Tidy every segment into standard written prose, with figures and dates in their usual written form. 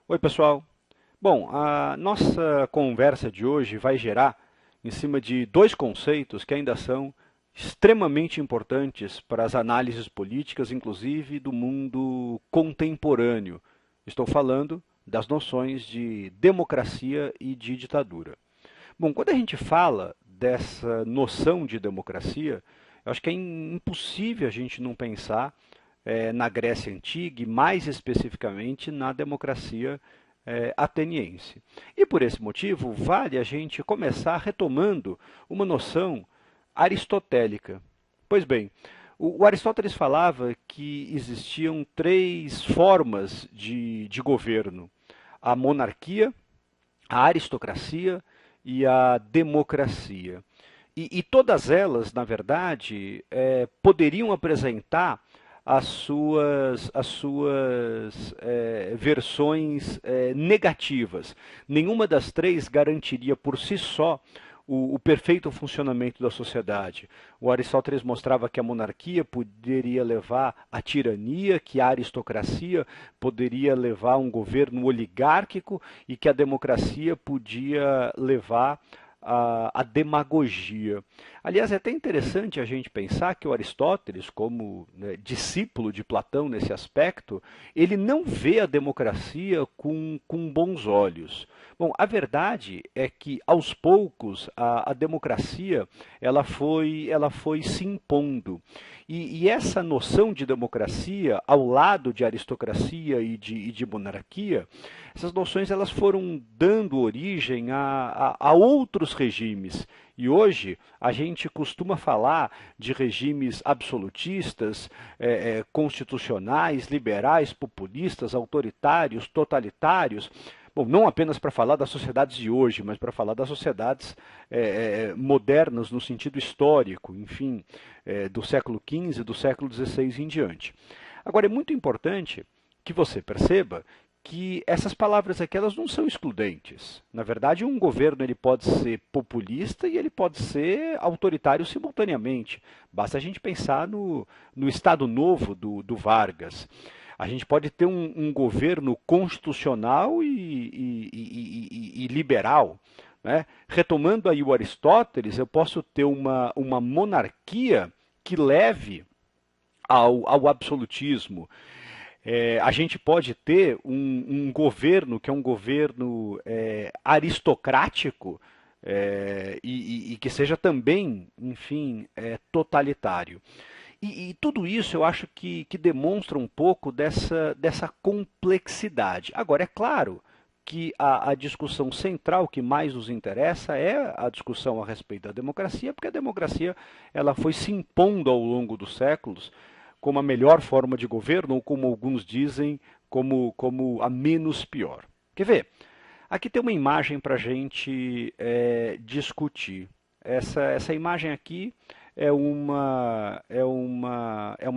Oi, pessoal. Bom, a nossa conversa de hoje vai gerar em cima de dois conceitos que ainda são extremamente importantes para as análises políticas, inclusive do mundo contemporâneo. Estou falando das noções de democracia e de ditadura. Bom, quando a gente fala dessa noção de democracia, eu acho que é impossível a gente não pensar na Grécia Antiga e, mais especificamente, na democracia ateniense. E por esse motivo, vale a gente começar retomando uma noção aristotélica. Pois bem, o Aristóteles falava que existiam três formas de governo: a monarquia, a aristocracia e a democracia. E todas elas, na verdade, poderiam apresentar as suas versões negativas. Nenhuma das três garantiria por si só o perfeito funcionamento da sociedade. O Aristóteles mostrava que a monarquia poderia levar à tirania, que a aristocracia poderia levar a um governo oligárquico e que a democracia podia levar à demagogia. Aliás, é até interessante a gente pensar que o Aristóteles, como discípulo de Platão nesse aspecto, ele não vê a democracia com bons olhos. Bom, a verdade é que, aos poucos, a democracia ela foi se impondo. E essa noção de democracia, ao lado de aristocracia e de monarquia, essas noções elas foram dando origem a outros regimes. E hoje a gente costuma falar de regimes absolutistas, constitucionais, liberais, populistas, autoritários, totalitários. Bom, não apenas para falar das sociedades de hoje, mas para falar das sociedades modernas no sentido histórico, enfim, do século XV, do século XVI em diante. Agora, é muito importante que você perceba que essas palavras aqui elas não são excludentes. Na verdade, um governo ele pode ser populista e ele pode ser autoritário simultaneamente. Basta a gente pensar no Estado Novo do Vargas. A gente pode ter um governo constitucional e liberal. Né? Retomando aí o Aristóteles, eu posso ter uma monarquia que leve ao absolutismo. A gente pode ter um governo que é um governo aristocrático e que seja também, enfim, totalitário. E tudo isso eu acho que demonstra um pouco dessa complexidade. Agora, é claro que a discussão central que mais nos interessa é a discussão a respeito da democracia, porque a democracia ela foi se impondo ao longo dos séculos como a melhor forma de governo, ou como alguns dizem, como a menos pior. Quer ver? Aqui tem uma imagem para a gente discutir. Essa imagem aqui é uma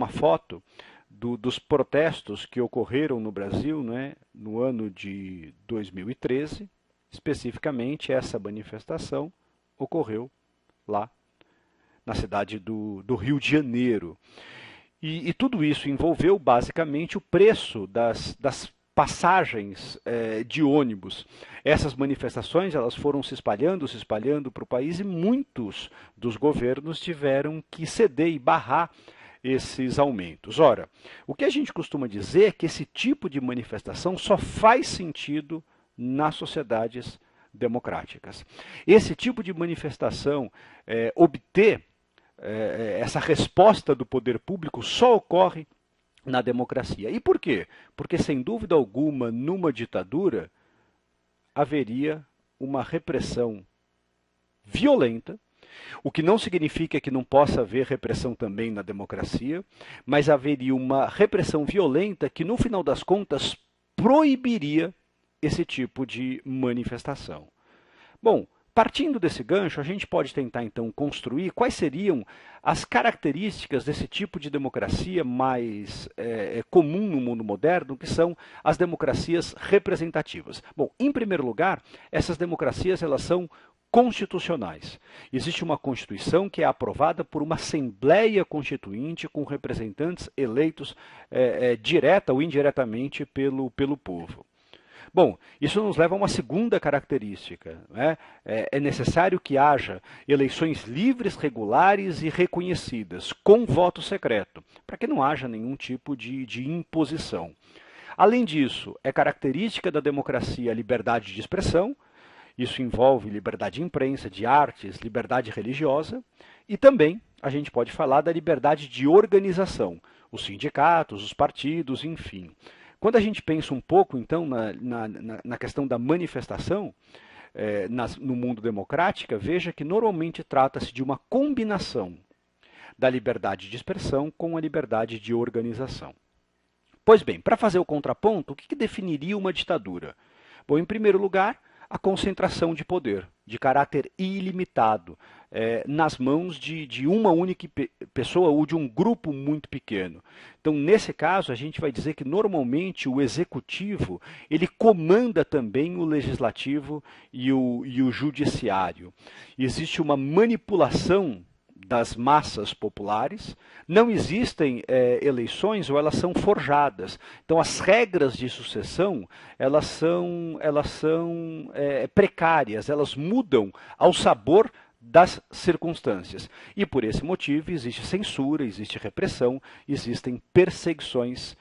foto dos protestos que ocorreram no Brasil, né, no ano de 2013. Especificamente, essa manifestação ocorreu lá na cidade do Rio de Janeiro. E tudo isso envolveu basicamente o preço das passagens de ônibus. Essas manifestações elas foram se espalhando para o país e muitos dos governos tiveram que ceder e barrar esses aumentos. Ora, o que a gente costuma dizer é que esse tipo de manifestação só faz sentido nas sociedades democráticas. Esse tipo de manifestação obter essa resposta do poder público só ocorre na democracia. E por quê? Porque, sem dúvida alguma, numa ditadura haveria uma repressão violenta, o que não significa que não possa haver repressão também na democracia, mas haveria uma repressão violenta que, no final das contas, proibiria esse tipo de manifestação. Bom, partindo desse gancho, a gente pode tentar então construir quais seriam as características desse tipo de democracia mais comum no mundo moderno, que são as democracias representativas. Bom, em primeiro lugar, essas democracias elas são constitucionais. Existe uma Constituição que é aprovada por uma Assembleia Constituinte com representantes eleitos direta ou indiretamente pelo povo. Bom, isso nos leva a uma segunda característica, né? É necessário que haja eleições livres, regulares e reconhecidas, com voto secreto, para que não haja nenhum tipo de imposição. Além disso, é característica da democracia a liberdade de expressão, isso envolve liberdade de imprensa, de artes, liberdade religiosa, e também a gente pode falar da liberdade de organização, os sindicatos, os partidos, enfim. Quando a gente pensa um pouco, então, na questão da manifestação, no mundo democrático, veja que normalmente trata-se de uma combinação da liberdade de expressão com a liberdade de organização. Pois bem, para fazer o contraponto, o que definiria uma ditadura? Bom, em primeiro lugar, a concentração de poder, de caráter ilimitado, nas mãos de uma única pessoa ou de um grupo muito pequeno. Então, nesse caso, a gente vai dizer que normalmente o executivo ele comanda também o legislativo e o judiciário. Existe uma manipulação das massas populares, não existem eleições ou elas são forjadas. Então as regras de sucessão elas são precárias, elas mudam ao sabor das circunstâncias. E por esse motivo existe censura, existe repressão, existem perseguições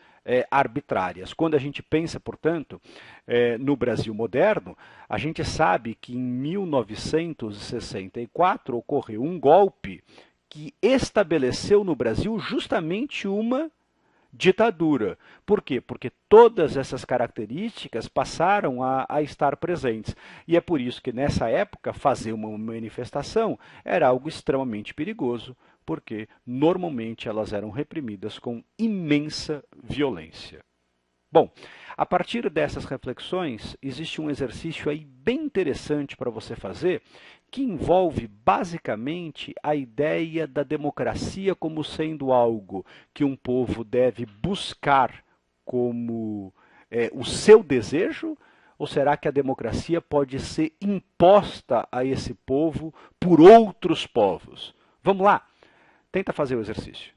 arbitrárias. Quando a gente pensa, portanto, no Brasil moderno, a gente sabe que em 1964 ocorreu um golpe que estabeleceu no Brasil justamente uma ditadura. Por quê? Porque todas essas características passaram a estar presentes. E é por isso que nessa época fazer uma manifestação era algo extremamente perigoso, porque normalmente elas eram reprimidas com imensa violência. Bom, a partir dessas reflexões, existe um exercício aí bem interessante para você fazer, que envolve basicamente a ideia da democracia como sendo algo que um povo deve buscar como o seu desejo, ou será que a democracia pode ser imposta a esse povo por outros povos? Vamos lá, tenta fazer o exercício.